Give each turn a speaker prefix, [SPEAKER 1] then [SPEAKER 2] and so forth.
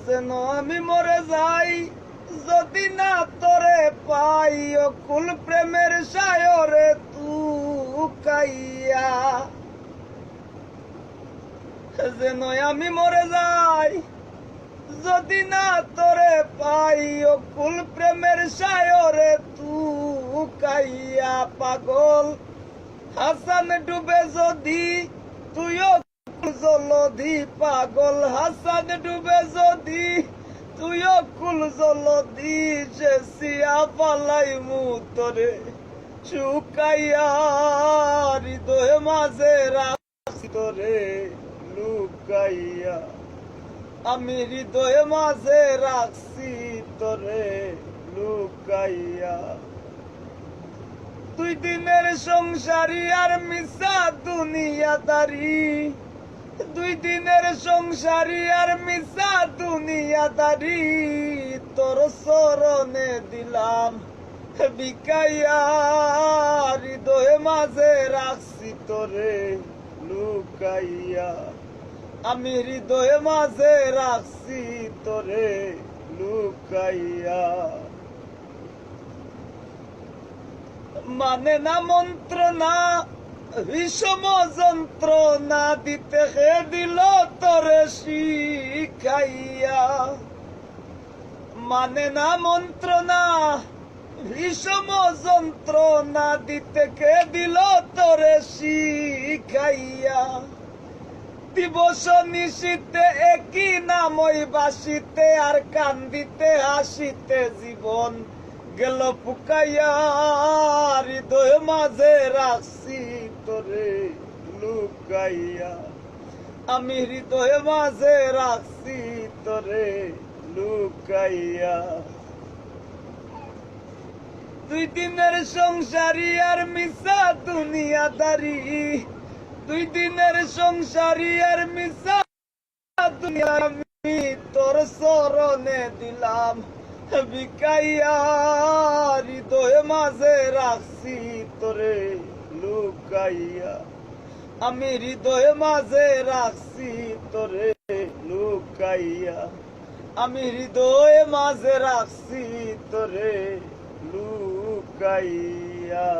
[SPEAKER 1] যেন আমি মরে যাই যদি না তোরে পাই অকুল প্রেমের সায়রে তুকাইয়া। যেন আমি মরে যাই যদি না তোরে পাই অকুল প্রেমের সায়রে তুকাইয়া। পাগল হাসান ডুবে যদি তুইও জলধি, পাগল হাসান ডুবে যদি তুইও কুল জলধি, সে সিয়া পালাই মুতরে শুকাইয়া। হৃদয় মাঝে রাখছি তোরে লুকাইয়া, আমি হৃদয় মাঝে রাখছি তোরে লুকাইয়া। দুই দিনের সংসারী আর মিশা দুনিয়াদারি, দুই দিনের সংসারী আর মিশা দুনিয়াদারি, তোর চরণে দিলাম বিকাইয়া। হৃদয় মাঝে রাখছি তোরে লুকাইয়া, আমি হৃদয় মাঝে রাখছি তোরে লুকাইয়া। মানে না মন্ত্রণা বিষম যন্ত্রণা দিতে হে দিল তোরে শিখাইয়া। মানে না মন্ত্রণা বিষম যন্ত্রণা দিতে কে দিল তোরে শিখাইয়া। দিবস নিশিতে একই নামই বাসিতে আর কান্দিতে হাসিতে জীবন গেল পুকাইয়া। হৃদয় মাঝে রাখছি তোরে লুকাইয়া, আমি হৃদয় মাঝে রাখছি তোরে লুকাইয়া। দুই দিনের সংসারী আর মিশা দুনিয়াদারি, দুই দিনের সংসারী আর মিশা দুনিয়া, আমি তোর চরণে দিলাম বিকাইয়া। হৃদয় মাঝে রাখছি তোরে লুকাইয়া, আমি হৃদয় মাঝে রাখছি তোরে লুকাইয়া, আমি হৃদয় মাঝে রাখছি তোরে লুকাইয়া।